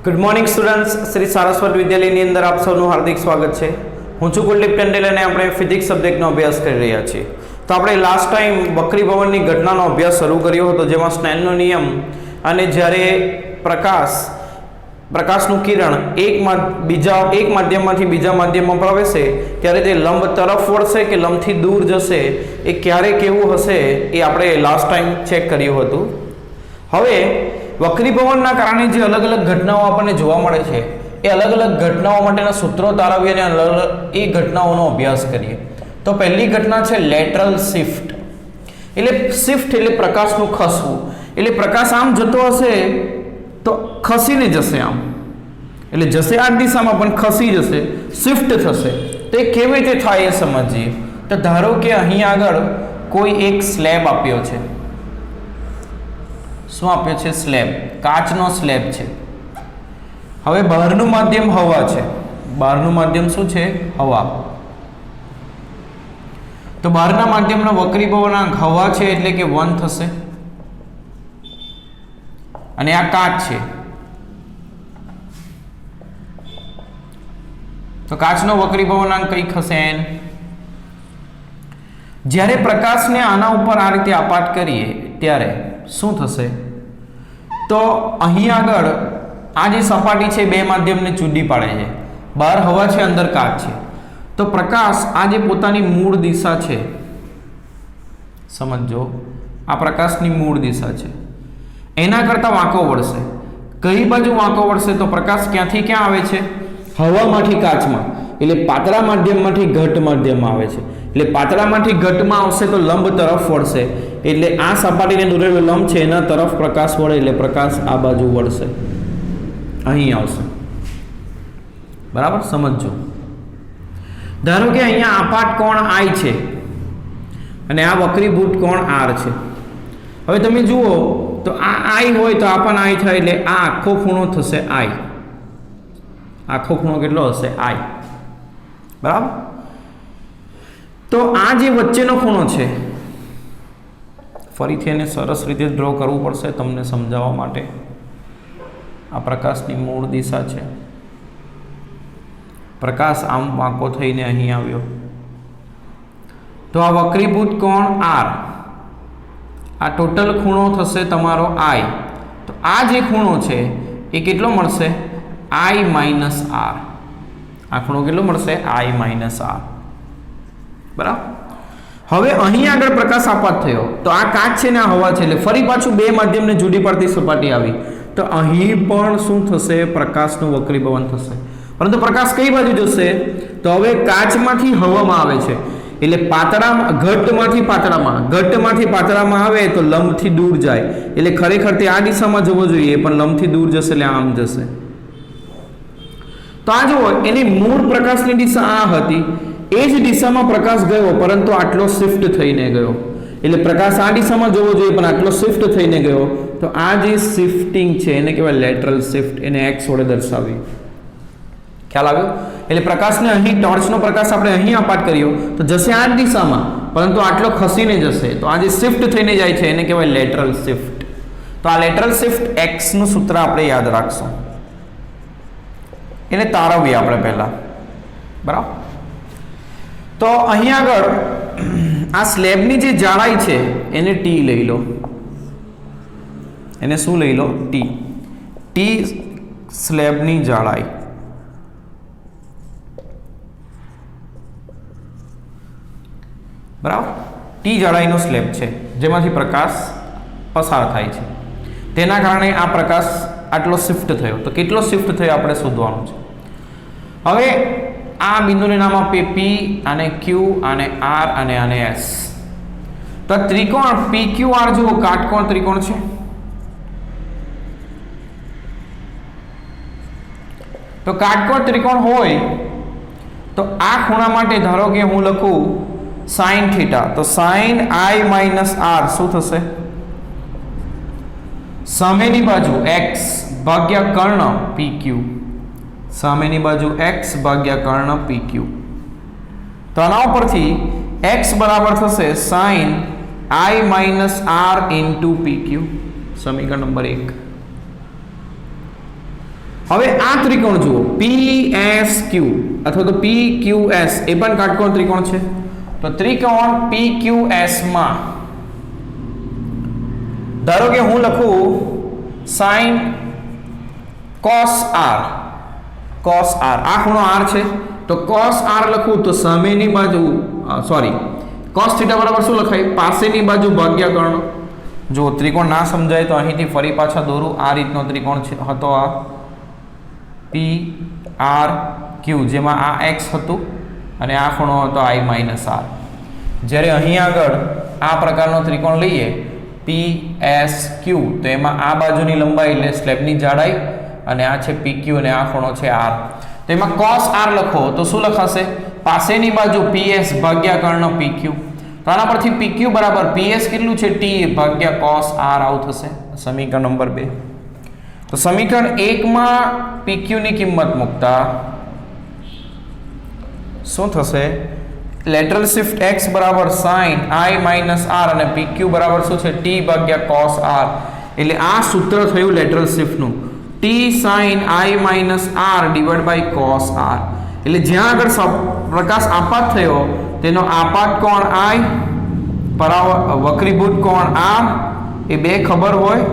Good morning students, Shri Saraswat વિદ્યાલયની અંદર આપ સૌનું હાર્દિક સ્વાગત છે. હું છું કુલદીપ ટંડેલ અને આપણે ફિઝિક્સ સબ્જેક્ટનો અભ્યાસ કરી રહ્યા છીએ. તો આપણે લાસ્ટ ટાઈમ વક્રી ભવનની ઘટનાનો અભ્યાસ શરૂ કર્યો હતો, જેમાં સ્નેલનો નિયમ અને જ્યારે પ્રકાશનું કિરણ એક માધ્યમમાંથી બીજા માધ્યમમાં પ્રવેશે ત્યારે તે લંબ તરફ વળશે કે લંબથી દૂર જશે, એ ક્યારે કેવું હશે એ આપણે લાસ્ટ ટાઈમ ચેક કર્યું હતું. હવે વક્રીભવનના કારણે જે અલગ અલગ ઘટનાઓ આપણને જોવા મળે છે, એ અલગ અલગ ઘટનાઓ માટેના સૂત્રો તારવીએ અને અલગ અલગ એ ઘટનાઓનો અભ્યાસ કરીએ. તો પહેલી ઘટના છે લેટરલ શિફ્ટ. એટલે શિફ્ટ એટલે પ્રકાશનું ખસવું. એટલે પ્રકાશ આમ જતો હશે તો ખસીને જશે, આમ એટલે જશે આ દિશામાં પણ ખસી જશે, શિફ્ટ થશે. તો એ કેવી રીતે થાય એ સમજીએ. તો ધારો કે અહીં આગળ કોઈ એક સ્લેબ આપ્યો છે. શું આપ્યો છે? સ્લેબ, કાચનો સ્લેબ છે. હવે બહારનું માધ્યમ હવા છે. બહારનું માધ્યમ શું છે? હવા. તો બહારના માધ્યમનો વક્રીભવનાંક હવા છે એટલે કે 1 થશે. અને આ કાચ છે. તો કાચનો વક્રીભવનાંક કઈ થશે? n. જ્યારે પ્રકાશને આના ઉપર આ રીતે આપાત કરીએ ત્યારે શું થશે? તો અહીં આગળ આ જે સપાટી છે બે માધ્યમને જુદી પાડે છે. બહાર હવા છે, અંદર કાચ છે. તો પ્રકાશ આ જે પોતાની મૂળ દિશા છે, સમજો આ પ્રકાશની મૂળ દિશા છે, એના કરતાં વાંકો વળશે. કઈ બાજુ વાંકો વળશે? તો પ્રકાશ ક્યાંથી ક્યાં આવે છે? હવામાંથી કાચમાં. એટલે પાતળા માધ્યમમાંથી ઘટ માધ્યમમાં આવે છે. એટલે પાતળામાંથી ઘટમાં આવશે તો લંબ તરફ વળશે. એટલે આ સપાટીને દોરેલો લંબ છે એના તરફ પ્રકાશ વળે એટલે પ્રકાશ આ બાજુ વળશે, અહીં આવશે. બરાબર, સમજો. ધારો કે અહીંયા આપાત કોણ I છે અને આ વક્રીભૂત કોણ R છે. હવે તમે જુઓ તો આ I હોય તો આ પણ I થાય, એટલે આ આખો ખૂણો થશે I. આખો ખૂણો કેટલો હશે? I. બરાબર. તો આ જે વચ્ચેનો ખૂણો છે, ફરીથી એને સરસ રીતે ડ્રો કરવું પડશે તમને સમજાવવા માટે. આ પ્રકાશની મૂળ દિશા છે. પ્રકાશ આમ વાંકો થઈને અહીં આવ્યો. તો આ વક્રીભૂત કોણ R, આ ટોટલ ખૂણો થશે તમારો I. તો આ જે ખૂણો છે એ કેટલો મળશે? I minus R. આ ખૂણો કેટલો મળશે? I minus R. બરાબર. હવે અહીં આગળ પ્રકાશ આપાત થયો તો આ કાચ છે ને આ હવા છે, એટલે ફરી પાછું બે માધ્યમને જુદી પડતી સપાટી આવી. તો અહીં પણ શું થશે? પ્રકાશનું વક્રીભવન થશે. પરંતુ પ્રકાશ કઈ બાજુ જશે? તો હવે કાચમાંથી હવામાં આવે છે, એટલે ઘટમાંથી પાતળામાં આવે તો લંબથી દૂર જાય. એટલે ખરેખર તે આ દિશામાં જવો જોઈએ, પણ લંબથી દૂર જશે એટલે આમ જશે. તો આ જુઓ, એની મૂળ પ્રકાશની દિશા આ હતી, એ જ દિશામાં પ્રકાશ ગયો, પરંતુ આટલો શિફ્ટ થઈને ગયો. એટલે પ્રકાશ આ દિશામાં જવો જોઈએ પણ આટલો શિફ્ટ થઈને ગયો. તો આ જે શિફ્ટિંગ છે એને કહેવાય લેટરલ શિફ્ટ. એને x વડે દર્શાવી. ખ્યાલ આવ્યો? એટલે પ્રકાશને અહીં ટોર્ચનો પ્રકાશ આપણે અહીં આપાત કર્યો તો જશે આ જ દિશામાં, પરંતુ આટલો ખસીને જશે. તો આ જે શિફ્ટ થઈને જાય છે એને કહેવાય લેટરલ શિફ્ટ. તો આ લેટરલ શિફ્ટ x નું સૂત્ર આપણે યાદ રાખશું. એને તારવીએ આપણે પહેલા. બરાબર. તો અહીં આગળ આ સ્લેબની જે જાડાઈ છે એને T લઈ લો. એને શું લઈ લો? T. સ્લેબની જાડાઈ. બરાબર. T જાડાઈનો સ્લેબ છે જેમાંથી પ્રકાશ પસાર થાય છે. તેના કારણે આ પ્રકાશ આટલો શિફ્ટ થયો. તો કેટલો શિફ્ટ થયો આપણે શોધવાનું છે. હવે આ બિંદુને નામ આપીએ P, અને Q, અને R, અને આને S. તો ત્રિકોણ PQR જુઓ, કાટકોણ ત્રિકોણ છે. તો કાટકોણ ત્રિકોણ હોય તો આ ખૂણા માટે ધારો કે હું લખું sin θ. તો sin I માઇનસ R શું થશે? સામેની બાજુ x ભાગ્યા કર્ણ PQ. સામેની બાજુ x ભાગ્યા કર્ણ PQ. તો આના ઉપરથી x બરાબર થશે sin I minus R into PQ. સમીકરણ નંબર 1. હવે આ ત્રિકોણ જુઓ PSQ અથવા તો PQS એ પણ કાટકોણ ત્રિકોણ છે. તો ત્રિકોણ PQS માં ધારો કે હું લખું sin cos r, આ ખૂણો r છે તો cos r લખું તો સામેની બાજુ cos થીટા બરાબર શું લખાય? પાસેની બાજુ ભાગ્યા કર્ણ. જો ત્રિકોણ ના સમજાય તો અહીંથી ફરી પાછા દોરું. આ રીતનો ત્રિકોણ હતો આ PRQ, જેમાં આ x હતું અને આ ખૂણો હતો I - r. જ્યારે અહીં આગળ આ પ્રકારનો ત્રિકોણ લઈએ PSQ તો એમાં આ બાજુની લંબાઈ એટલે સ્લેબની જાડાઈ અને આ છે PQ અને આ ખૂણો છે r. તો એમાં cos r લખો તો શું લખાશે? પાસેની બાજુ PS ભાગ્યા કર્ણ PQ. તો આના પરથી PQ બરાબર PS કેટલું છે? T ભાગ્યા cos r આવું થશે. સમીકરણ નંબર 2. તો સમીકરણ 1 માં PQ ની કિંમત મૂકતા શું થશે? લેટરલ શિફ્ટ x બરાબર sin I - r અને PQ બરાબર શું છે? T ભાગ્યા cos r. એટલે આ સૂત્ર થયું લેટરલ શિફ્ટ નું, T sin I - r divide by cos r. એટલે જ્યાં આગળ પ્રકાશ આપાત થયો તેનો આપાત કોણ I, વક્રીભૂત કોણ r, એ બે ખબર હોય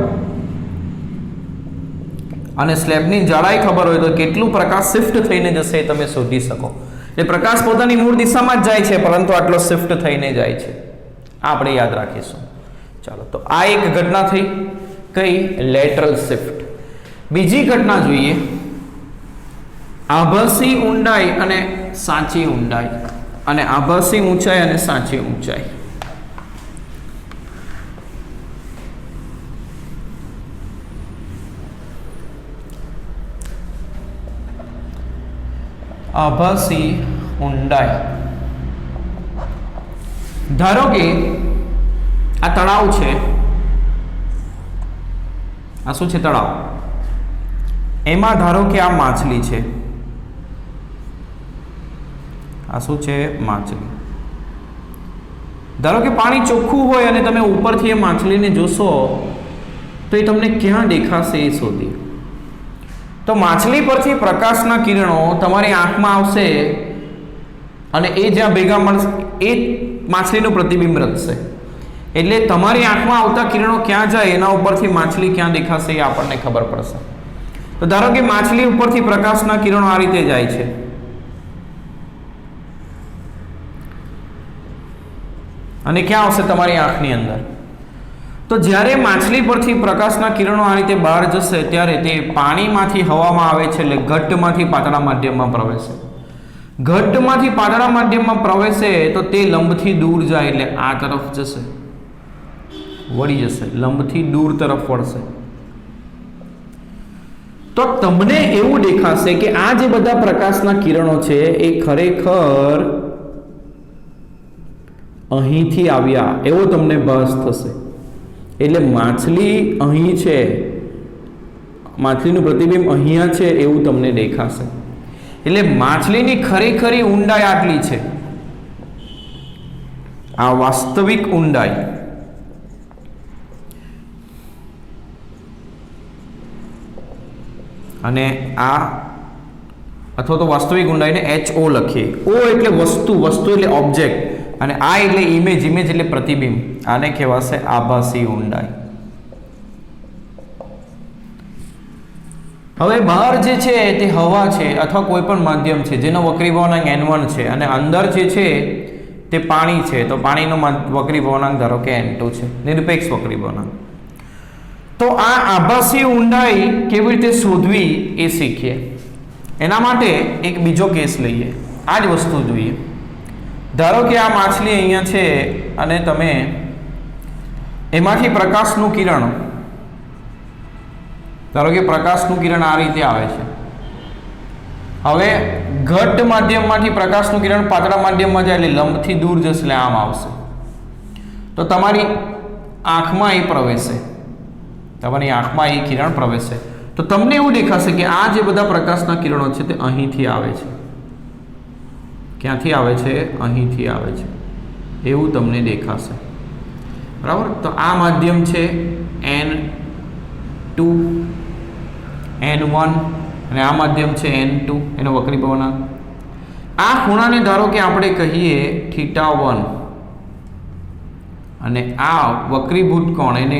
અને સ્લેબની જાડાઈ ખબર હોય તો કેટલું પ્રકાશ શિફ્ટ થઈને જશે એ તમે શોધી શકો. એ પ્રકાશ પોતાની મૂળ દિશામાં જ જાય છે પરંતુ આટલો શિફ્ટ થઈને જાય છે. આપણે યાદ રાખીશું. ચાલો, તો આ એક ઘટના થઈ. કઈ? Lateral shift. બીજી ઘટના જોઈએ, આભાસી ઊંડાઈ અને સાચી ઊંડાઈ, અને આભાસી ઊંચાઈ અને સાચી ઊંચાઈ. આભાસી ઊંડાઈ. ધારો કે આ તળાવ છે. આ શું છે? તળાવ. એમાં ધારો કે આ માછલી છે. આ શું છે? માછલી. ધારો કે પાણી ચોખ્ખું હોય અને તમે ઉપરથી એ માછલીને જોશો તો એ તમને ક્યાં દેખાશે એ શોધી. તો માછલી પરથી પ્રકાશના કિરણો તમારી આંખમાં આવશે અને એ જ્યાં ભેગા મળશે એ માછલીનું પ્રતિબિંબ રચશે. એટલે તમારી આંખમાં આવતા કિરણો ક્યાં જાય એના ઉપરથી માછલી ક્યાં દેખાશે એ આપણને ખબર પડશે. તો ધારો કે માછલી ઉપરથી પ્રકાશના કિરણો આ રીતે જાય છે. અને ક્યાં આવશે? તમારી આંખની અંદર. તો જ્યારે માછલી પરથી પ્રકાશના કિરણો આ રીતે બહાર જશે ત્યારે તે પાણીમાંથી હવામાં આવે છે એટલે ઘટ્ટમાંથી પાતળા માધ્યમમાં પ્રવેશે. ઘટ્ટમાંથી પાતળા માધ્યમમાં પ્રવેશે તો તે લંબથી દૂર જાય એટલે આ તરફ જશે, વળી જશે, લંબથી દૂર તરફ વળશે. તો તમને એવું દેખાશે કે આ જે બધા પ્રકાશના કિરણો છે એ ખરેખર અહીંથી આવ્યા એવો તમને ભાસ થશે. એટલે માછલી અહીં છે, માછલીનું પ્રતિબિંબ અહીંયા છે એવું તમને દેખાશે. એટલે માછલીની ખરેખરી ઊંડાઈ આટલી છે. આ વાસ્તવિક ઊંડાઈ. અને આ અથવા તો વાસ્તવિક ઊંડાઈને HO લખીએ. O એટલે વસ્તુ, વસ્તુ એટલે ઓબ્જેક્ટ, અને આ એટલે ઇમેજ, ઇમેજ એટલે પ્રતિબિંબ. આને કહેવાશે આભાસી ઊંડાઈ. હવે બહાર જે છે તે હવા છે અથવા કોઈ પણ માધ્યમ છે જેનો વક્રી ભવનાંક n1 છે અને અંદર જે છે તે પાણી છે. તો પાણીનો વક્રી ભવનાંક ધારો કે n2 છે, નિરપેક્ષ વક્રી ભવનાંક. તો આ આભાસી ઊંડાઈ કેવી રીતે શોધવી એ શીખીએ. એના માટે એક બીજો કેસ લઈએ, આ જ વસ્તુ જોઈએ. ધારો કે આ માછલી અહીંયા છે અને તમે એમાંથી પ્રકાશનું કિરણ, ધારો કે પ્રકાશનું કિરણ આ રીતે આવે છે. હવે ઘટ્ટ માધ્યમમાંથી પ્રકાશનું કિરણ પાતળા માધ્યમમાં જાય એટલે લંબથી દૂર જશે એટલે આમ આવશે. તો તમારી આંખમાં એ પ્રવેશે, તમારી આંખમાં એ કિરણ પ્રવેશે. તો તમને એવું દેખાશે કે આ જે બધા પ્રકાશના કિરણો છે તે અહીંથી આવે છે. ક્યાંથી આવે છે? અહીંથી આવે છે એવું તમને દેખાશે. બરાબર. તો આ માધ્યમ છે n2, n1 અને આ માધ્યમ છે N2 એનો વક્રી ભવનાંક. આ ખૂણાને ધારો કે આપણે કહીએ θ1 અને આ વક્રીભૂત કોણ એને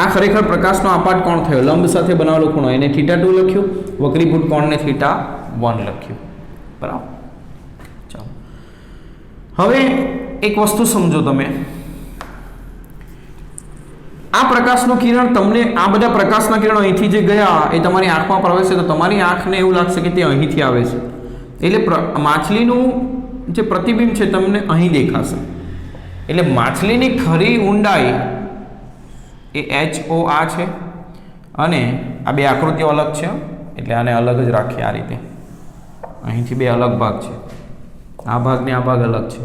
આ ખરેખર પ્રકાશનો આપાત કોણ થયો લંબ સાથે બનાવેલો ખૂણો એને θ2 લખ્યું, વક્રીભૂત કોણને θ1 લખ્યું. બરાબર. ચાલો હવે એક વસ્તુ સમજો તમે, આ પ્રકાશનું કિરણ તમને આ બધા પ્રકાશના કિરણો અહીંથી જે ગયા એ તમારી આંખમાં પ્રવેશે તો તમારી આંખને એવું લાગશે કે તે અહીંથી આવે છે. એટલે માછલીનું જે પ્રતિબિંબ છે તમને અહીં દેખાશે. એટલે માછલીની ખરી ઊંડાઈ એ HO આ છે અને આ બે આકૃતિઓ અલગ છે એટલે આને અલગ જ રાખીએ આ રીતે. અહીંથી બે અલગ ભાગ છે, આ ભાગ ને આ ભાગ અલગ છે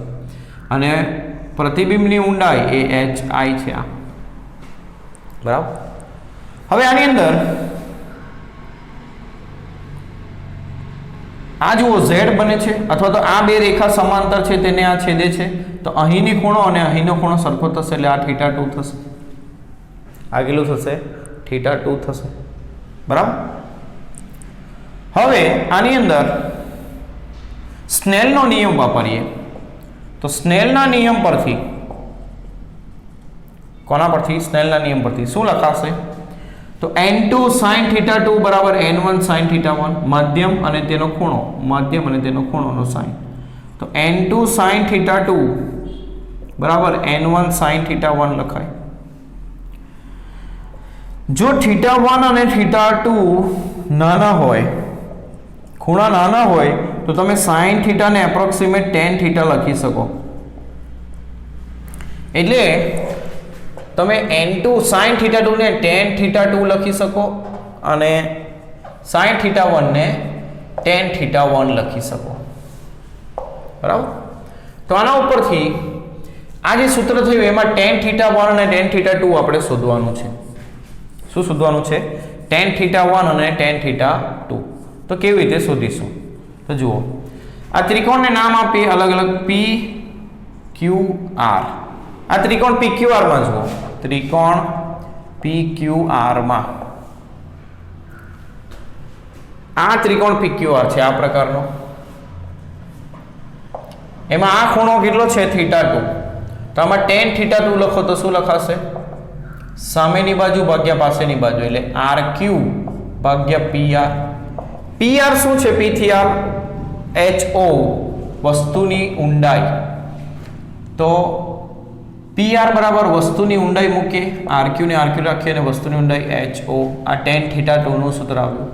અને પ્રતિબિંબની ઊંડાઈ એ HI છે આ. બરાબર. હવે આની અંદર આ જુઓ Z બને છે અથવા તો આ બે રેખા સમાંતર છે તેને આ છેદે છે તો અહીંની ખૂણો અને અહીંનો ખૂણો સરખો થશે એટલે આ θ2 થશે. આ કેટલું થશે? θ2 થશે. બરાબર. હવે આની અંદર સ્નેલનો નિયમ વાપરીએ તો સ્નેલના નિયમ પરથી કોના પરથી? સ્નેલના નિયમ પરથી શું લખાશે? તો N2 sin θ2 બરાબર N1 sin θ1 માધ્યમ અને તેનો ખૂણો, માધ્યમ અને તેનો ખૂણોનો સાઇન. તો N2 sin θ2 બરાબર N1 sin θ1 લખાય. જો θ1 અને θ2 નાના હોય, ખૂણા નાના હોય તો તમે sin θ ને એપ્રોક્સિમેટ tan θ લખી શકો. એટલે તમે N2 sin θ2 ને tan θ2 લખી શકો અને sin θ1 ને tan θ1 લખી શકો. બરાબર. તો આના ઉપરથી આ જે સૂત્ર થયું એમાં tan θ1 અને tan θ2 આપણે શોધવાનું છે. શું શોધવાનું છે? tan θ1 અને tan θ2. તો કેવી રીતે શોધીશું? તો જુઓ, આ ત્રિકોણને નામ આપીએ અલગ અલગ PQR. આ ત્રિકોણ PQR માં જુઓ, ત્રિકોણ PQR માં આ ત્રિકોણ PQR છે આ પ્રકારનો. એમાં આ ખૂણો કેટલો છે? θ2. તો આમાં tan θ2 લખો તો શું લખાશે? સામેની બાજુ ભાગ્યા પાસેની બાજુ એટલે RQ ભાગ્યા PR. PR શું છે? P થી R HO વસ્તુની ઊંડાઈ. તો PR બરાબર વસ્તુની ઊંડાઈ મૂકીએ, RQ ને RQ રાખીએ અને વસ્તુની ઊંડાઈ HO. આ tan θ2 નું સૂત્ર આવ્યું.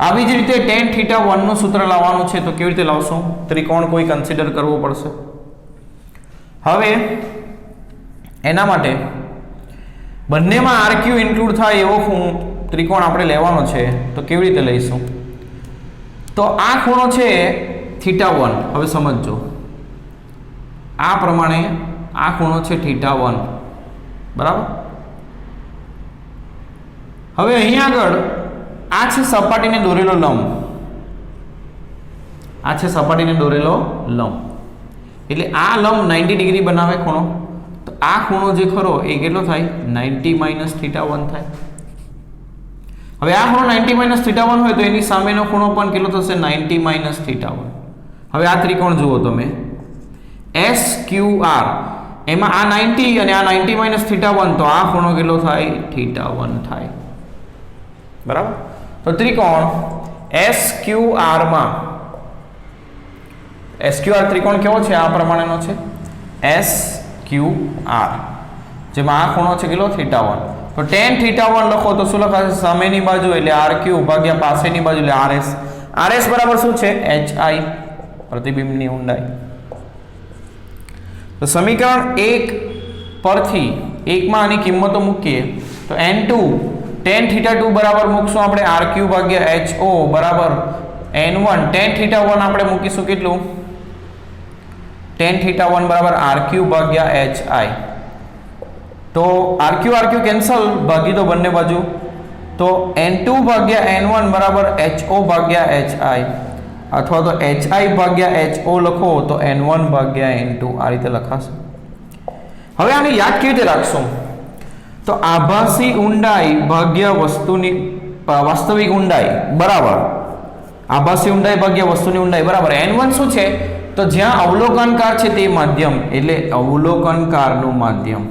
આવી જ રીતે tan θ1 નું સૂત્ર લાવવાનું છે તો કેવી રીતે લાવશું? ત્રિકોણ કોઈ કન્સિડર કરવો પડશે. હવે એના માટે બંનેમાં RQ ઇન્ક્લુડ થાય એવો ત્રિકોણ આપણે લેવાનો છે તો કેવી રીતે લઈશું? તો આ ખૂણો છે θ1. હવે સમજો, આ પ્રમાણે આ ખૂણો છે θ1. બરાબર. હવે અહીંયા આગળ આ છે સપાટીને દોરેલો લંબ, આ છે સપાટીને દોરેલો લંબ એટલે આ લંબ 90 ડિગ્રી બનાવે ખૂણો. તો આ ખૂણો જે ખરો એ કેટલો થાય? 90 - θ1 થાય. હવે આ ખૂણો 90 - θ1 હોય તો એની સામેનો ખૂણો પણ કેટલો થશે? 90 - θ1. હવે આ ત્રિકોણ જુઓ તમે SQR, એમાં આ 90 અને આ 90 - θ1 તો આ ખૂણો કેટલો થાય? θ1 થાય. બરાબર. તો ત્રિકોણ SQR માં SQR ત્રિકોણ કેવો છે? આ પ્રમાણેનો છે SQR, જેમાં આ ખૂણો છે કેટલો? θ1. તો tan θ1 લખો તો શું લખાશે? સામેની બાજુ એટલે RQ ભાગ્યા પાસેની બાજુ એટલે RS. RS બરાબર શું છે? HI પ્રતિબિંબની ઊંડાઈ. તો સમીકરણ 1 પરથી 1 માં આની કિંમતો મૂકીએ તો N2 tan θ2 બરાબર મૂકશું આપણે RQ ભાગ્યા HO બરાબર N1 tan θ1 આપણે મૂકીશું કેટલું? tan θ1 બરાબર RQ ભાગ્યા HI. તો RQ કેન્સલ, ભાગી દો બંને બાજુ. તો N2 ભાગ્યા N1 બરાબર HO ભાગ્યા HI અથવા તો HI ભાગ્યા HO લખો તો N1 ભાગ્યા N2 આ રીતે લખાશે. હવે આને યાદ કેવી રીતે રાખશું? તો આભાસી ઊંડાઈ ભાગ્યા વસ્તુની વાસ્તવિક ઊંડાઈ બરાબર આભાસી ઊંડાઈ ભાગ્યા વસ્તુની ઊંડાઈ બરાબર n1 શું છે તો જ્યાં અવલોકનકાર છે તે માધ્યમ એટલે અવલોકનકારનું માધ્યમ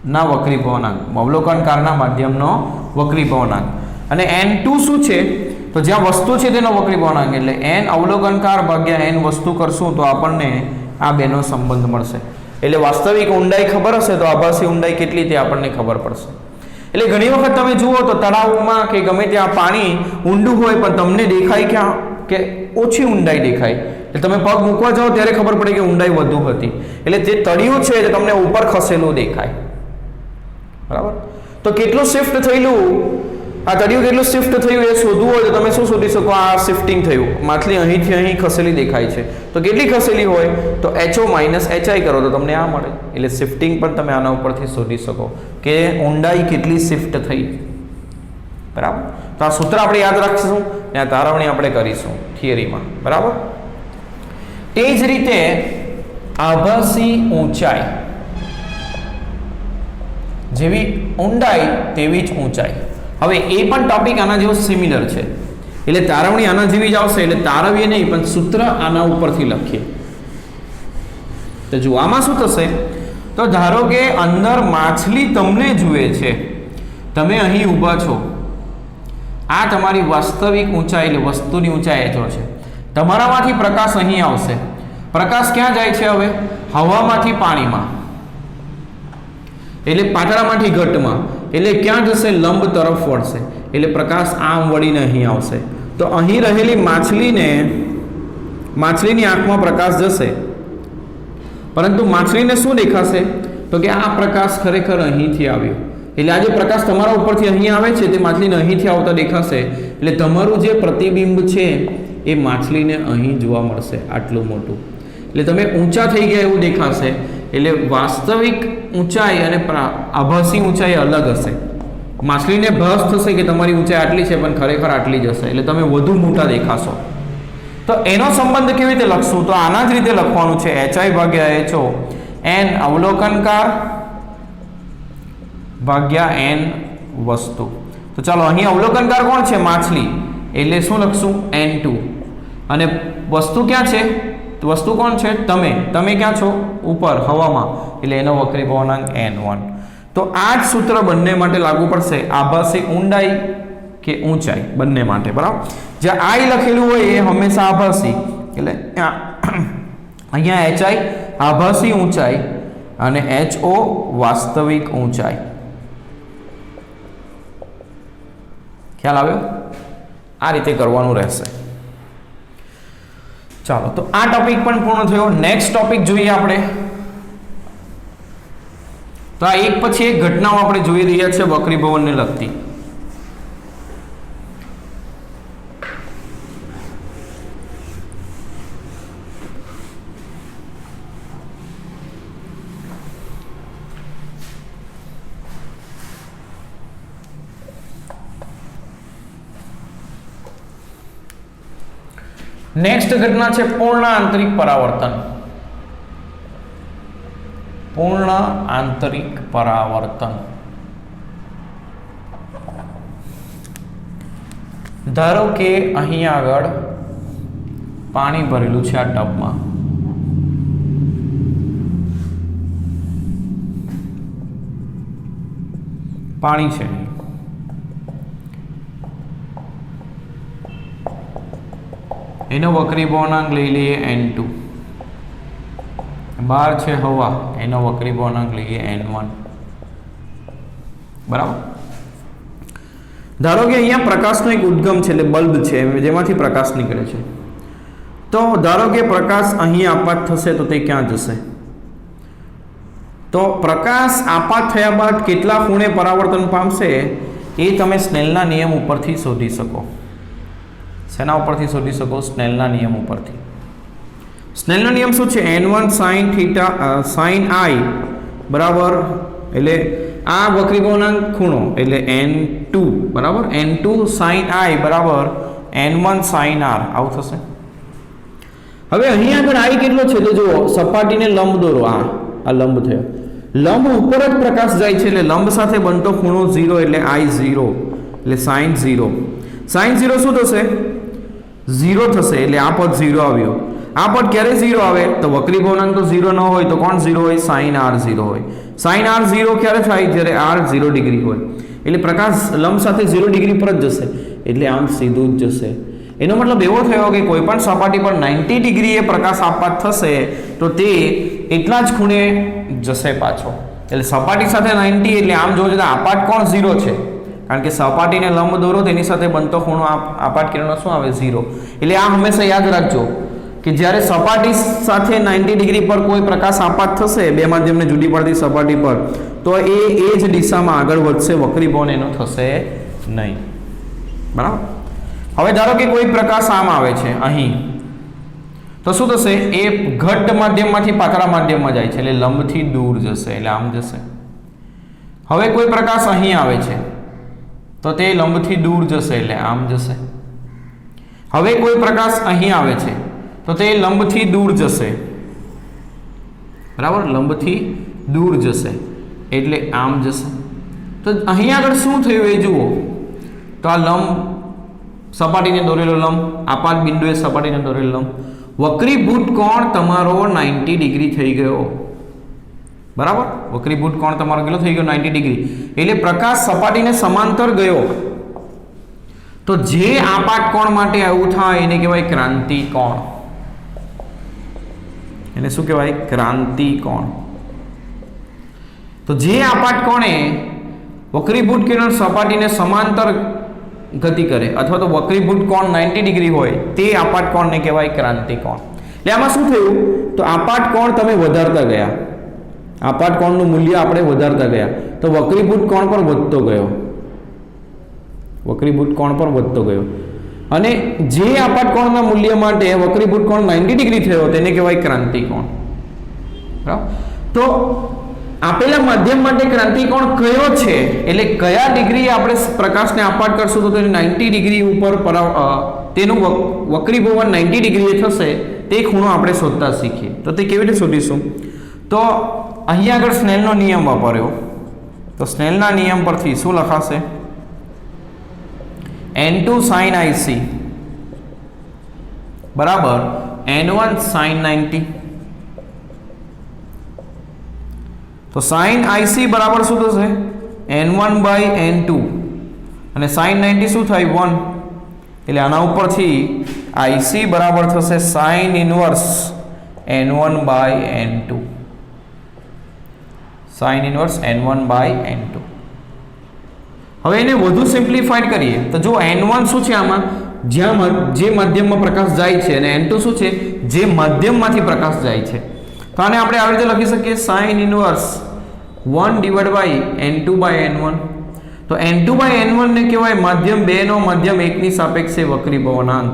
ના વક્રીભવનાંક અવલોકનકારના માધ્યમનો વક્રીભવનાંક અને n2 શું છે તો જ્યાં વસ્તુ છે તેનો વક્રીભવનાંક એટલે n અવલોકનકાર ભાગ્યા n વસ્તુ કરશું તો આપણને આ બેનો સંબંધ મળશે એટલે વાસ્તવિક ઊંડાઈ ખબર હશે તો આભાસી ઊંડાઈ કેટલી તે આપણને ખબર પડશે એટલે ઘણી વખત તમે જુઓ તો તળાવમાં કે ગમે ત્યાં પાણી ઊંડું હોય પણ તમને દેખાય ક્યાં કે ઓછી ઊંડાઈ દેખાય એટલે તમે પગ મૂકવા જાઓ ત્યારે ખબર પડે કે ઊંડાઈ વધુ હતી એટલે જે તળિયું છે તે તમને ઉપર ખસેલું દેખાય બરાબર તો કેટલું શિફ્ટ થયેલું આ તળિયું કેટલું શિફ્ટ થયું એ શોધવું હોય તો તમે શું શોધી શકો આ શિફ્ટિંગ થયું માછલી અહીંથી અહીં ખસેલી દેખાય છે તો કેટલી ખસેલી હોય તો HO માઇનસ HI કરો તો તમને આ મળે એટલે શિફ્ટિંગ પણ તમે આના ઉપરથી શોધી શકો કે ઊંડાઈ કેટલી શિફ્ટ થઈ બરાબર તો આ સૂત્ર આપણે યાદ રાખીશું અને આ તારવણી આપણે કરીશું થિયરીમાં બરાબર એ જ રીતે આભાસી ઊંચાઈ જેવી ઊંડાઈ તેવી જ ઊંચાઈ હવે એ પણ ટોપિક આના જેવો સિમિલર છે એટલે તારવણી આના જેવી જ આવશે એટલે તારવીએ નહીં પણ સૂત્ર આના ઉપરથી લખીએ તો જો આમાં શું થશે તો ધારો કે અંદર માછલી તમને જુએ છે તમે અહીં ઊભા છો આ તમારી વાસ્તવિક ઊંચાઈ એટલે વસ્તુની ઊંચાઈ HO છે તમારામાંથી પ્રકાશ અહીં આવશે પ્રકાશ ક્યાં જાય છે હવે હવામાંથી પાણીમાં એટલે પાતળામાંથી ઘટમાં એટલે ક્યાં જશે લંબ તરફ વળશે એટલે પ્રકાશ આમ વળીને અહીં આવશે તો અહીં રહેલી માછલીની આંખમાં પ્રકાશ જશે પરંતુ માછલીને શું દેખાશે તો કે આ પ્રકાશ ખરેખર અહીંથી આવ્યો એટલે આ જે પ્રકાશ તમારા ઉપરથી અહીં આવે છે તે માછલીને અહીંથી આવતા દેખાશે એટલે તમારું જે પ્રતિબિંબ છે એ માછલીને અહીં જોવા મળશે આટલું મોટું એટલે તમે ઊંચા થઈ ગયા એવું દેખાશે એટલે વાસ્તવિક ઊંચાઈ અને આભાસી ઊંચાઈ અલગ હશે માછલીને ભાસ થશે કે તમારી ઊંચાઈ આટલી છે પણ ખરેખર આટલી જ હશે એટલે તમે વધુ મોટા દેખાશો તો એનો સંબંધ કેવી રીતે લખશું તો આના જ રીતે લખવાનું છે HI ભાગ્યા HO n અવલોકનકાર ભાગ્યા n વસ્તુ તો ચાલો અહીં અવલોકનકાર કોણ છે માછલી એટલે શું લખશું n2 અને વસ્તુ ક્યાં છે વસ્તુ કોણ છે તમે ક્યાં છો ઉપર હવામાં એટલે એનો વક્રીભવનાંક n1 તો આ જ સૂત્ર બંને માટે લાગુ પડશે આભાસી ઊંડાઈ કે ઊંચાઈ બંને માટે બરાબર જ્યાં I લખેલું હોય એ હંમેશા આભાસી એટલે અહીંયા HI આભાસી ઊંચાઈ અને HO વાસ્તવિક ઊંચાઈ ખ્યાલ આવ્યો આ રીતે કરવાનું રહેશે ચાલો તો આ ટોપિક પણ પૂર્ણ થયો નેક્સ્ટ ટોપિક જોઈએ આપણે તો આ એક પછી એક ઘટનાઓ આપણે જોઈ રહ્યા છે વક્રીભવનને લગતી નેક્સ્ટ ઘટના છે પૂર્ણ આંતરિક પરાવર્તન પૂર્ણ આંતરિક પરાવર્તન ધારો કે અહીં આગળ પાણી ભરેલું છે આ ટબમાં પાણી છે એનો વક્રીભવનાંક લઈ લઈએ n2 બહાર છે હવા એનો વક્રીભવનાંક લઈએ n1 બરાબર ધારો કે અહીંયા પ્રકાશનો એક ઉદ્ગમ છે એટલે બલ્બ છે જેમાંથી પ્રકાશ નીકળે છે તો ધારો કે પ્રકાશ અહીં આપાત થશે તો તે ક્યાં જશે તો પ્રકાશ આપાત થયા બાદ કેટલા ખૂણે પરાવર્તન પામશે એ તમે સ્નેલના નિયમ ઉપરથી શોધી શકો શેના ઉપરથી શોધી શકો સ્નેલના નિયમ ઉપરથી સ્નેલનો નિયમ શું છે n1 sin I બરાબર એટલે આ વક્રીભવનાંક ખૂણો એટલે n2 બરાબર n2 sin I બરાબર n1 sin R આવું થશે હવે અહીં આગળ I કેટલો છે તો જુઓ સપાટીને લંબ દોરો આ લંબ થયો લંબ ઉપર જ પ્રકાશ જાય છે એટલે લંબ સાથે બનતો ખૂણો 0 એટલે I0 એટલે sin 0. sin 0 શું થશે? 0 થશે એટલે આ પદ 0 આવ્યો. આ પદ ક્યારે 0 આવે? તો વક્રી ભવનાંક તો 0 ન હોય તો કોણ 0 હોય? sin r 0 હોય. sin r 0 ક્યારે થાય? જ્યારે r 0 ડિગ્રી હોય. એટલે પ્રકાશ લંબ સાથે 0 ડિગ્રી પર જ જશે એટલે આમ સીધું જ જશે. એનો મતલબ એવો થયો કે કોઈ પણ સપાટી પર 90 ડિગ્રીએ પ્રકાશ આપાત થશે તો તે એટલા જ ખૂણે જશે પાછો. એટલે સપાટી સાથે 90 એટલે આમ જોજો તો આપાત કોણ 0 છે, કારણ કે સપાટીને લંબ દોરો તેની સાથે બનતો ખૂણો આપાત કિરણનો શું આવે? 0. એટલે આ હંમેશા યાદ રાખજો કે જ્યારે સપાટી સાથે 90 ડિગ્રી પર કોઈ પ્રકાશ આપાત થશે બે માધ્યમને જુદી પડતી સપાટી પર તો એ જ દિશામાં આગળ વધશે, વક્રીભવન એનો થશે નહીં. બરાબર. હવે ધારો કે કોઈ પ્રકાશ આમ આવે છે અહીં, તો શું થશે? એ ઘટ્ટ માધ્યમમાંથી પાતળા માધ્યમમાં જાય છે એટલે લંબથી દૂર જશે એટલે આમ જશે. હવે કોઈ પ્રકાશ અહીં આવે છે તો તે લંબથી દૂર જશે એટલે આમ જશે. હવે કોઈ પ્રકાશ અહીં આવે છે તો તે લંબથી દૂર જશે. બરાબર, લંબથી દૂર જશે એટલે આમ જશે. તો અહીં આગળ શું થયું એ જુઓ. તો આ લંબ સપાટીને દોરેલો લંબ, આપાત બિંદુએ સપાટીને દોરેલો લંબ, વક્રીભૂત કોણ તમારો 90 ડિગ્રી થઈ ગયો. બરાબર, વક્રીભૂત કોણ તમારો કેટલો થઈ ગયો? 90 ડિગ્રી. એટલે પ્રકાશ સપાટીને સમાંતર ગયો તો જે આપાત કોણ માટે આવું થાય એને કહેવાય ક્રાંતિ કોણ. એને શું કહેવાય? ક્રાંતિ કોણ. તો જે આપાત કોણે વક્રીભૂત કિરણ સપાટીને સમાંતર ગતિ કરે અથવા તો વક્રીભૂત કોણ 90 ડિગ્રી હોય તે આપાત કોણને કહેવાય ક્રાંતિ કોણ. એટલે આમાં શું થયું? તો આપાત કોણ તમે વધારતા ગયા, આપાત કોણનું મૂલ્ય આપણે વધારતા ગયા તો વક્રીભૂત કોણ પર વધતો ગયો, વક્રીભૂત કોણ પર વધતો ગયો. અને જે આપાત કોણના મૂલ્ય માટે વક્રીભૂત કોણ 90 ડિગ્રી થયો તેને કહેવાય ક્રાંતિ કોણ. બરાબર. તો આપેલા માધ્યમ માટે ક્રાંતિ કોણ કયો છે એટલે કયા ડિગ્રી આપણે પ્રકાશને આપાત કરશું તો તેને 90 ડિગ્રી ઉપર તેનું વક્રીભવન 90 ડિગ્રીએ થશે તે ખૂણો આપણે શોધતા શીખીએ. તો તે કેવી રીતે શોધીશું? તો અહીંયા આગળ સ્નેલનો નિયમ વાપર્યો તો સ્નેલના નિયમ પરથી શું લખાશે? n2 sin IC બરાબર n1 sin 90. તો sin IC બરાબર શું થશે? n1 by n2 અને sin 90 શું થાય? 1. એટલે આના ઉપરથી IC બરાબર થશે sin inverse n1 by n2, sin inverse n1 by n2. હવે એને વધુ સિમ્પ્લિફાઈડ કરીએ તો જો n1 શું છે આમાં? જ્યાં જે માધ્યમમાં પ્રકાશ જાય છે અને n2 શું છે? જે માધ્યમમાંથી પ્રકાશ જાય છે. તો આને આપણે આવી રીતે લખી શકીએ sin inverse 1 divide by n2 by n1. તો n2 બાય n1 ને કહેવાય માધ્યમ 2 નો માધ્યમ 1 ની સાપેક્ષે વક્રીભવનાંક.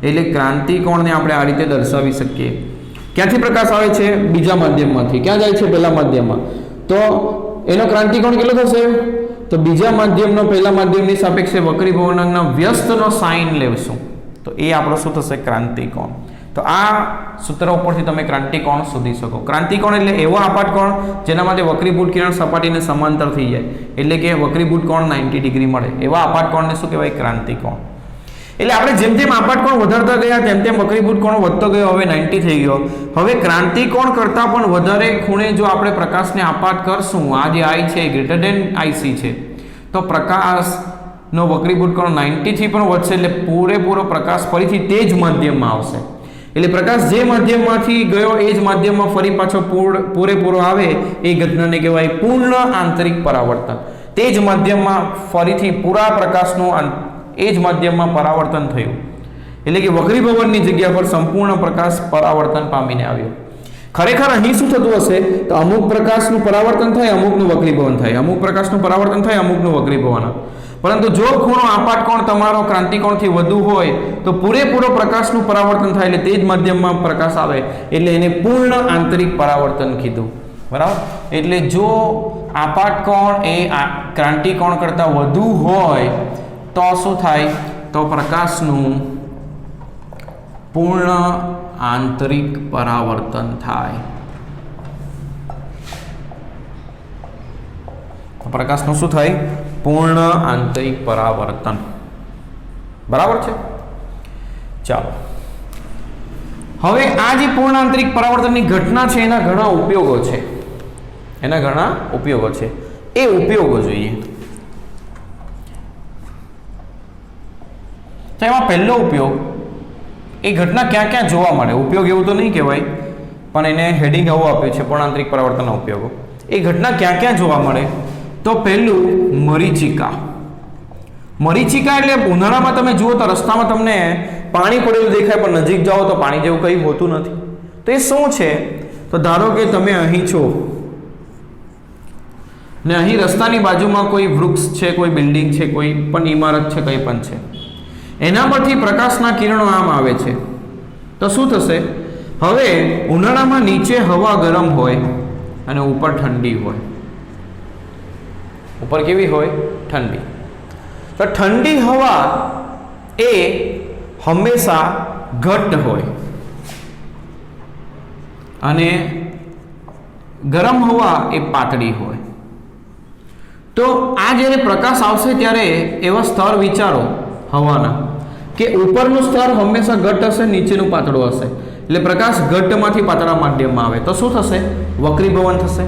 એટલે ક્રાંતિ કોણને આપણે આ રીતે દર્શાવી શકીએ. ક્યાંથી પ્રકાશ આવે છે? બીજા માધ્યમમાંથી. ક્યાં જાય છે? પહેલા માધ્યમમાં. તો એનો ક્રાંતિ કોણ કેટલો થશે? તો બીજા માધ્યમનો પહેલા માધ્યમની સાપેક્ષે વક્રીભવનાંકના વ્યસ્તનો સાઇન લેવશું તો એ આપણો શું થશે? ક્રાંતિ કોણ. તો આ સૂત્ર ઉપરથી તમે ક્રાંતિ કોણ શોધી શકો. ક્રાંતિ કોણ એટલે એવો આપાત કોણ જેના માટે વક્રીભૂત કિરણ સપાટીને સમાંતર થઈ જાય એટલે કે વક્રીભૂત કોણ 90 ડિગ્રી મળે એવા આપાત કોણને શું કહેવાય? ક્રાંતિ કોણ. એટલે આપણે જેમ જેમ આપાત કોણ વધારતા ગયા તેમ તેમ વક્રીભૂત કોણ વધતો ગયો, હવે 90 થઈ ગયો. હવે ક્રાંતિ કોણ કરતાં પણ વધારે ખૂણે જો આપણે પ્રકાશને આપાત કરશું, આ જે I છે ગ્રેટર ધેન IC છે, તો પ્રકાશનો વક્રીભૂત કોણ 90 થી પણ વધશે એટલે પૂરેપૂરો પ્રકાશ ફરીથી તે જ માધ્યમમાં આવશે. એટલે પ્રકાશ જે માધ્યમમાંથી ગયો એ જ માધ્યમમાં ફરી પાછો પૂરેપૂરો આવે એ ઘટનાને કહેવાય પૂર્ણ આંતરિક પરાવર્તન. તે જ માધ્યમમાં ફરીથી પૂરા પ્રકાશનું એ જ માધ્યમમાં પરાવર્તન થયું એટલે કે વક્રીભવનની જગ્યા પર સંપૂર્ણ પ્રકાશ પરાવર્તન પામીને આવ્યો. ખરેખર અહીં શું થતું હશે? તો અમુક પ્રકાશનું પરાવર્તન થાય, અમુકનું વક્રીભવન થાય, અમુક પ્રકાશનું પરાવર્તન થાય, અમુકનું વક્રીભવન. પરંતુ જો ખૂણો આપાત કોણ તમારો ક્રાંતિ કોણથી વધુ હોય તો પૂરેપૂરો પ્રકાશનું પરાવર્તન થાય એટલે તે જ માધ્યમમાં પ્રકાશ આવે એટલે એને પૂર્ણ આંતરિક પરાવર્તન કીધું. બરાબર. એટલે જો આપાત કોણ એ ક્રાંતિ કોણ કરતાં વધુ હોય તો શું થાય? તો પ્રકાશનું પૂર્ણ આંતરિક પરાવર્તન થાય. પ્રકાશનું શું થાય? પૂર્ણ આંતરિક પરાવર્તન. બરાબર છે? ચાલો, હવે આ જે પૂર્ણ આંતરિક પરાવર્તનની ઘટના છે એના ઘણા ઉપયોગો છે. એ ઉપયોગો જોઈએ. તો એમાં પહેલો ઉપયોગ, એ ઘટના ક્યાં ક્યાં જોવા મળે? ઉપયોગ એવું તો નહીં કહેવાય, પણ એને હેડિંગ આવું આપ્યું છે, પૂર્ણ આંતરિક પરાવર્તનના ઉપયોગો. એ ઘટના ક્યાં ક્યાં જોવા મળે? તો પહેલું મરીચિકા. મરીચિકા એટલે ઉનાળામાં તમે જુઓ તો રસ્તામાં તમને પાણી પડેલું દેખાય, પણ નજીક જાઓ તો પાણી જેવું કંઈ હોતું નથી. તો એ શું છે? તો ધારો કે તમે અહીં છો ને અહીં રસ્તાની બાજુમાં કોઈ વૃક્ષ છે, કોઈ બિલ્ડિંગ છે, કોઈ પણ ઇમારત છે, કંઈ પણ છે, એના પરથી પ્રકાશના કિરણો આમ આવે છે. તો શું થશે? હવે ઉનાળામાં નીચે હવા ગરમ હોય અને ઉપર ઠંડી હોય. ઉપર કેવી હોય? ઠંડી. તો ઠંડી હવા એ હંમેશા ઘટ્ટ હોય અને ગરમ હવા એ પાતળી હોય. તો આ જ્યારે પ્રકાશ આવશે ત્યારે એવા સ્તર વિચારો હવાના કે ઉપરનું સ્તર હંમેશા ઘટ્ટ હશે, નીચેનું પાતળું હશે. એટલે પ્રકાશ ઘટ્ટમાંથી પાતળા માધ્યમમાં આવે તો શું થશે? વક્રીભવન થશે.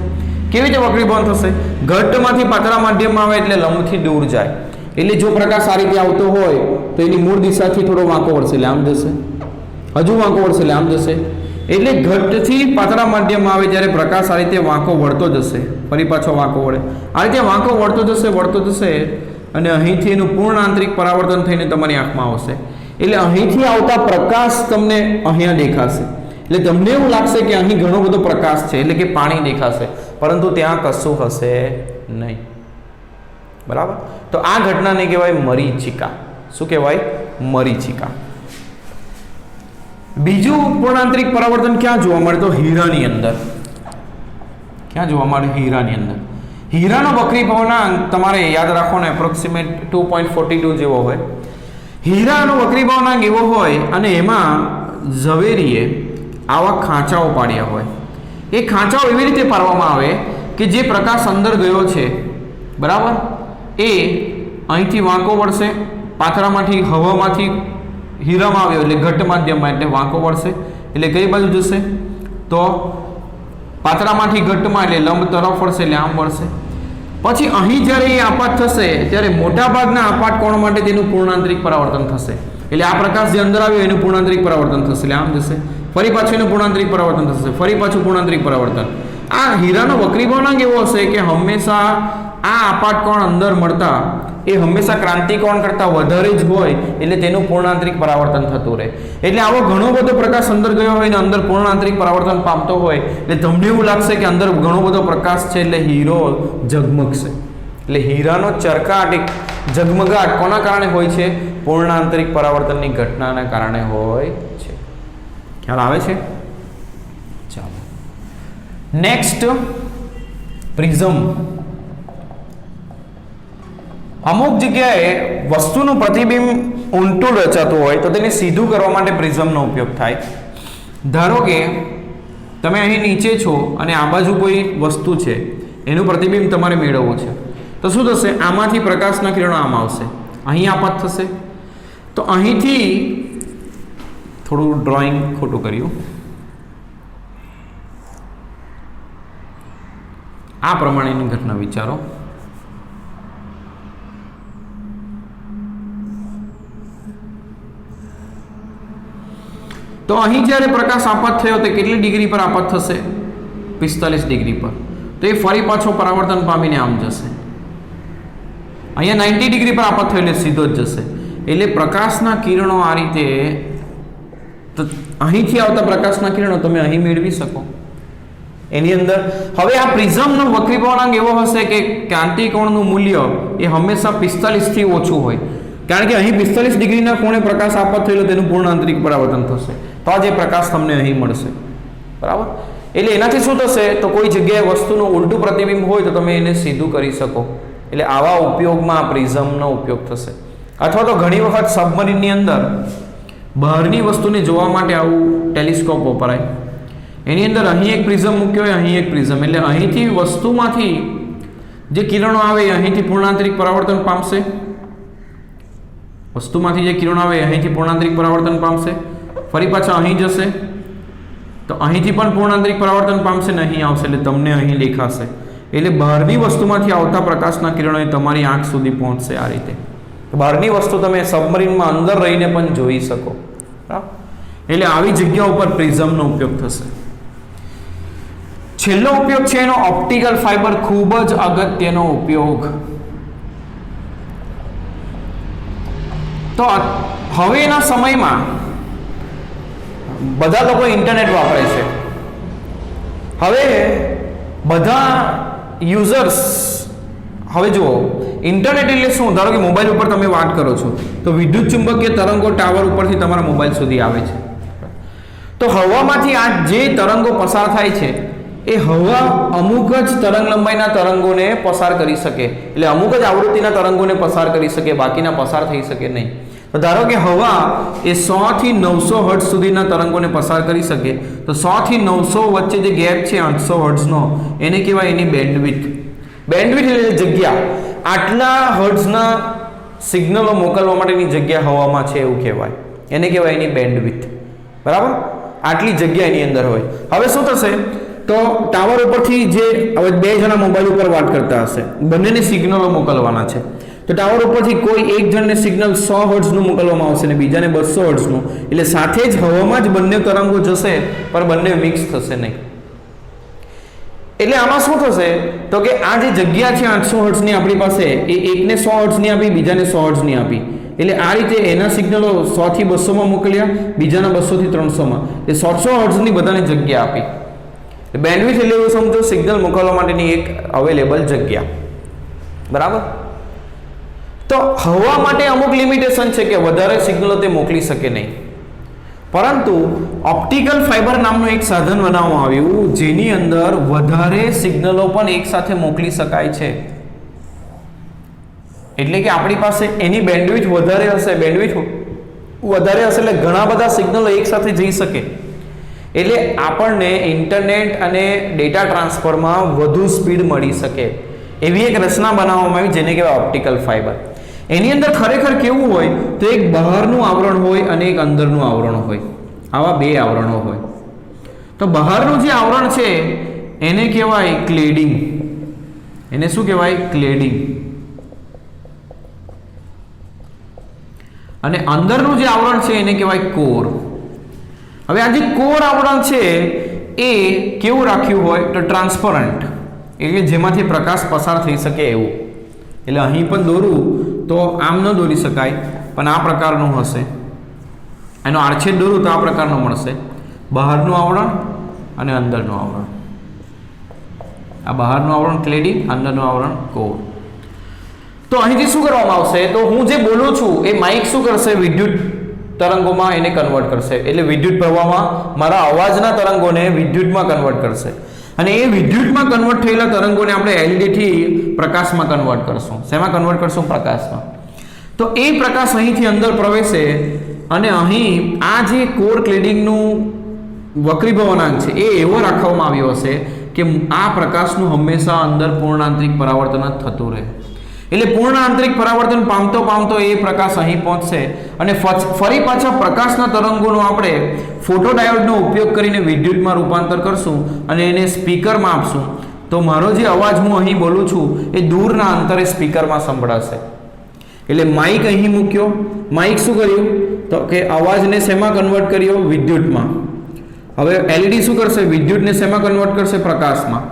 કેવી રીતે વક્રીભવન થશે? ઘટ્ટમાંથી પાતળા માધ્યમમાં આવે એટલે લંબથી દૂર જાય. એટલે જો પ્રકાશ આ રીતે આવતો હોય તો એની મૂળ દિશાથી થોડો વાંકો વળશે એટલે આમ જશે, હજુ વાંકો વળશે એટલે આમ જશે. એટલે ઘટ્ટથી પાતળા માધ્યમમાં આવે ત્યારે પ્રકાશ આ રીતે વાંકો વળતો જશે, ફરી પાછો વાંકો વળે, આ રીતે વાંકો વળતો જશે અને અહીંથી એનું પૂર્ણ આંતરિક પરાવર્તન થઈને તમારી આંખમાં આવશે. એટલે અહીંથી આવતા પ્રકાશ તમને અહીંયા દેખાશે. એટલે તમને એવું લાગશે કે અહીં ઘણો બધો પ્રકાશ છે, એટલે કે પાણી દેખાશે, પરંતુ ત્યાં કશું હશે નહીં. બરાબર? તો આ ઘટનાને કહેવાય મરીચિકા. શું કહેવાય? મરીચિકા. બીજું પૂર્ણ આંતરિક પરાવર્તન ક્યાં જોવા મળે? તો હીરાની અંદર. ક્યાં જોવા મળે? હીરાની અંદર. હીરાનો વક્રીભવનાંક તમારે યાદ રાખો ને, એપ્રોક્સિમેટ 2.42 જેવો હોય. હીરાનો વક્રીભવનાંક એવો હોય અને એમાં ઝવેરીએ આવા ખાંચાઓ પાડ્યા હોય. એ ખાંચાઓ એવી રીતે પાડવામાં આવે કે જે પ્રકાશ અંદર ગયો છે, બરાબર, એ અહીંથી વાંકો વળશે, પાથરામાંથી હવામાંથી હીરામાં આવ્યો એટલે ઘટ્ટ માધ્યમમાં, એટલે વાંકો વળશે, એટલે કઈ બાજુ જશે? તો પાતળામાંથી ઘટ્ટમાં એટલે લંબ તરફ વળશે, એટલે આમ વળશે. પછી અહીં જ્યારે એ આપાત થશે ત્યારે મોટાભાગના આપાત કોણ માટે તેનું પૂર્ણાંતરિક પરાવર્તન થશે. એટલે આ પ્રકાશ જે અંદર આવ્યો એનું પૂર્ણાંતરિક પરાવર્તન થશે, એટલે આમ જશે, ફરી પાછું એનું પૂર્ણાંતરિક પરાવર્તન થશે, ફરી પાછું પૂર્ણાંતરિક પરાવર્તન. આ હીરાનો વક્રીભવનાંક એવો હશે કે હંમેશા આ આપાત કોણ અંદર મળતા એ હંમેશા ક્રાંતિકોણ કરતાં વધારે જ હોય, એટલે તેનું પૂર્ણાંતરિક પરાવર્તન થતું રહે. એટલે આવો ઘણો બધો પ્રકાશ અંદર ગયો હોય ને અંદર પૂર્ણાંતરિક પરાવર્તન પામતો હોય એટલે તમને એવું લાગશે કે અંદર ઘણો બધો પ્રકાશ છે, એટલે હીરો ઝગમગશે. એટલે હીરાનો ચરકાટ, ઝગમગાટ કોના કારણે હોય છે? પૂર્ણાંતરિક પરાવર્તનની ઘટનાના કારણે હોય છે. ખ્યાલ આવે છે? ચાલો, નેક્સ્ટ, પ્રિઝમ. અમુક જગ્યાએ વસ્તુનું પ્રતિબિંબ ઊંટું રચાતું હોય તો તેને સીધું કરવા માટે પ્રિઝમનો ઉપયોગ થાય. ધારો કે તમે અહીં નીચે છો અને આ બાજુ કોઈ વસ્તુ છે, એનું પ્રતિબિંબ તમારે મેળવવું છે, તો શું થશે? આમાંથી પ્રકાશના કિરણો આમ આવશે, અહીં આપાત થશે. તો અહીંથી થોડું ડ્રોઈંગ ખોટું કર્યું, આ પ્રમાણેની ઘટના વિચારો. તો અહીં જ્યારે પ્રકાશ આપાત થયો તો કેટલી ડિગ્રી પર આપાત થશે? 45 ડિગ્રી પર. તો એ ફરી પાછો પરાવર્તન પામીને આમ જશે. અહીંયા 90 ડિગ્રી પર આપાત થયો એટલે સીધો જ જશે. એટલે પ્રકાશના કિરણો આ રીતે, તો અહીંથી આવતા પ્રકાશના કિરણો તમે અહીં મેળવી શકો એની અંદર. હવે આ પ્રિઝમનો વક્રીભવનાંક એવો હશે કે ક્રાંતિકોણનું મૂલ્ય એ હંમેશા 45 થી ઓછું હોય, કારણ કે અહીં 45 ડિગ્રીના કોણે પ્રકાશ આપાત થયેલો તેનું પૂર્ણ આંતરિક પરાવર્તન થશે, તો આ જે પ્રકાશ તમને અહીં મળશે. બરાબર? એટલે એનાથી શું થશે? તો કોઈ જગ્યાએ વસ્તુનું ઉલટું પ્રતિબિંબ હોય તો તમે એને સીધું કરી શકો. એટલે આવા ઉપયોગમાં પ્રિઝમનો ઉપયોગ થશે. અથવા તો ઘણી વખત સબમરીનની અંદર બહારની વસ્તુને જોવા માટે આવું ટેલિસ્કોપ વપરાય. એની અંદર અહીં એક પ્રિઝમ મૂક્યો હોય, અહીં એક પ્રિઝમ, એટલે અહીંથી વસ્તુમાંથી જે કિરણો આવે એ અહીંથી પૂર્ણાંતરિક પરાવર્તન પામશે, વસ્તુમાંથી જે કિરણો આવે અહીંથી પૂર્ણાંતરિક પરાવર્તન પામશે, ફરી પાછા અહીં જશે તો અહીંથી પણ પૂર્ણાંતરિક પરાવર્તન પામશે ને અહીં આવશે એટલે તમને અહીં દેખાશે. એટલે બહારની વસ્તુમાંથી આવતા પ્રકાશના કિરણો એ તમારી આંખ સુધી પહોંચશે. આ રીતે બહારની વસ્તુ તમે સબમરીનમાં અંદર રહીને પણ જોઈ શકો. બરાબર, એટલે આવી જગ્યા ઉપર પ્રિઝમનો ઉપયોગ થશે. છેલ્લો ઉપયોગ છે એનો ઓપ્ટિકલ ફાઇબર, ખૂબ જ અગત્યનો ઉપયોગ. તો હવેના સમયમાં બધા લોકો ઇન્ટરનેટ વાપરે છે. હવે બધા યુઝર્સ, હવે જુઓ ઇન્ટરનેટ એટલે શું? ધારો કે મોબાઈલ ઉપર તમે વાત કરો છો તો વિદ્યુત ચુંબકીય તરંગો ટાવર ઉપરથી તમારા મોબાઈલ સુધી આવે છે. તો હવામાંથી આ જે તરંગો પસાર થાય છે એ હવા અમુક જ તરંગ લંબાઈના તરંગોને પસાર કરી શકે, એટલે અમુક જ આવૃત્તિના તરંગોને પસાર કરી શકે, બાકીના પસાર થઈ શકે નહીં. તો ધારો કે હવા એ 100 થી 900 હર્ટ્ઝ સુધીના તરંગોને પસાર કરી શકે, તો 100 થી 900 વચ્ચે જે ગેપ છે 800 હર્ટ્ઝનો, એને કહેવાય એની બેન્ડવિડ્થ. બેન્ડવિડ્થ એટલે જગ્યા, આટલા હર્ટ્ઝના સિગ્નલો મોકલવા માટેની જગ્યા હવામાં છે એવું કહેવાય, એને કહેવાય એની બેન્ડવિડ્થ. બરાબર, આટલી જગ્યા એની અંદર હોય. હવે શું થશે? તો ટાવર ઉપરથી જે હવે બે જણા મોબાઈલ ઉપર વાત કરતા હશે, બંનેને સિગ્નલો મોકલવાના છે. તો ટાવર ઉપરથી કોઈ એક જણને સિગ્નલ 100 હર્ટ્ઝનું મોકલવામાં આવશે ને બીજાને 200 હર્ટ્ઝનું, એટલે સાથે જ હવામાં જ બંને તરંગો જશે પણ બંને મિક્સ થશે નહીં. એટલે આમાં શું થશે? તો કે આ જે જગ્યા છે 800 હર્ટ્ઝની આપણી પાસે, એ એકને 100 હર્ટ્ઝની આપી, બીજાને 100 હર્ટ્ઝની આપી. એટલે આ રીતે એના સિગ્નલો 100 થી 200માં મોકલ્યા, બીજાના 200 થી 300માં, એ 100 હર્ટ્ઝની બધાને જગ્યા આપી. બેન્ડવિડ્થ એટલે એવું સમજો સિગ્નલ મોકલવા માટેની એક અવેલેબલ જગ્યા. બરાબર, તો હવા માટે અમુક લિમિટેશન છે કે વધારે સિગ્નલો તે મોકલી શકે નહીં, પરંતુ ઓપ્ટિકલ ફાઇબર નામનું એક સાધન બનાવવામાં આવ્યું જેની અંદર વધારે સિગ્નલો પણ એકસાથે મોકલી શકાય છે. એટલે કે આપણી પાસે એની બેન્ડવિડ્થ વધારે હશે, બેન્ડવિડ્થ વધારે હશે એટલે ઘણા બધા સિગ્નલો એકસાથે જઈ શકે, એટલે આપણને ઇન્ટરનેટ અને ડેટા ટ્રાન્સફરમાં વધુ સ્પીડ મળી શકે એવી એક રચના બનાવવામાં આવી જેને કહેવાય ઓપ્ટિકલ ફાઇબર. એની અંદર ખરેખર કેવું હોય તો એક બહારનું આવરણ હોય અને એક અંદરનું આવરણ હોય, આવા બે આવરણો હોય. તો બહારનું જે આવરણ છે એને કહેવાય ક્લેડિંગ, એને શું કહેવાય? ક્લેડિંગ. અને અંદરનું જે આવરણ છે એને કહેવાય કોર. હવે આ જે કોર આવરણ છે એ કેવું રાખ્યું હોય તો ટ્રાન્સપરન્ટ, એટલે જેમાંથી પ્રકાશ પસાર થઈ શકે એવું. એટલે અહીં પણ દોરું તો આમ ન દોરી શકાય, પણ આ પ્રકારનું હશે. એનો આડછેદ દોરું તો આ પ્રકારનો મળશે, બહારનું આવરણ અને અંદરનું આવરણ. આ બહારનું આવરણ ક્લેડિંગ, અંદરનું આવરણ કોર. તો અહીંથી શું કરવામાં આવશે? તો હું જે બોલું છું એ માઇક શું કરશે? વિદ્યુત તરંગોમાં એને કન્વર્ટ કરશે, એટલે વિદ્યુત પ્રવાહમાં મારા અવાજના તરંગોને વિદ્યુતમાં કન્વર્ટ કરશે. અને એ વિદ્યુતમાં કન્વર્ટ થયેલા તરંગોને આપણે એલઈડી થી પ્રકાશમાં કન્વર્ટ કરશું. શેમાં કન્વર્ટ કરશું? પ્રકાશમાં. તો એ પ્રકાશ અહીંથી અંદર પ્રવેશે અને અહીં આ જે કોર ક્લેડિંગનું વક્રીભવનાંક છે એ એવો રાખવામાં આવ્યો હશે કે આ પ્રકાશનું હંમેશા અંદર પૂર્ણાંતરિક પરાવર્તન જ થતું રહે. એટલે પૂર્ણ આંતરિક પરાવર્તન પામતો પામતો એ પ્રકાશ અહીં પહોંચશે અને ફરી પાછા પ્રકાશના તરંગોનો આપણે ફોટોડાયોડનો ઉપયોગ કરીને વિદ્યુતમાં રૂપાંતર કરશું અને એને સ્પીકરમાં આપશું. તો મારો જે અવાજ હું અહીં બોલું છું એ દૂરના અંતરે સ્પીકરમાં સંભળાશે. એટલે માઇક અહીં મૂક્યો, માઇક શું કર્યું તો કે અવાજને શેમાં કન્વર્ટ કર્યો? વિદ્યુતમાં. હવે એલઈડી શું કરશે? વિદ્યુતને શેમાં કન્વર્ટ કરશે? પ્રકાશમાં.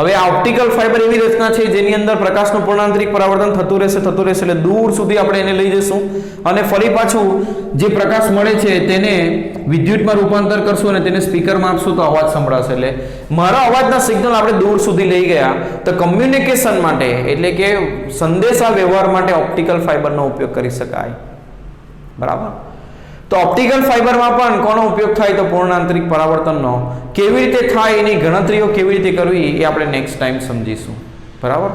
હવે આ ઓપ્ટિકલ ફાઇબર એવી રચના છે જેની અંદર પ્રકાશનું પૂર્ણાંતરિક પરાવર્તન થતું રહેશે એટલે દૂર સુધી આપણે એને લઈ જઈશું અને ફરી પાછું જે પ્રકાશ મળે છે તેને વિદ્યુતમાં રૂપાંતર કરશું અને તેને સ્પીકરમાં આપશું તો અવાજ સંભળાશે. એટલે મારા અવાજના સિગ્નલ આપણે દૂર સુધી લઈ ગયા તો કમ્યુનિકેશન માટે એટલે કે સંદેશા વ્યવહાર માટે ઓપ્ટિકલ ફાઇબરનો ઉપયોગ કરી શકાય. બરાબર. તો ઓપ્ટિકલ ફાઇબરમાં પણ કોનો ઉપયોગ થાય તો પૂર્ણ આંતરિક પરાવર્તનનો. કેવી રીતે થાય એની ગણતરીઓ કેવી રીતે કરવી એ આપણે નેક્સ્ટ ટાઈમ સમજીશું. બરાબર.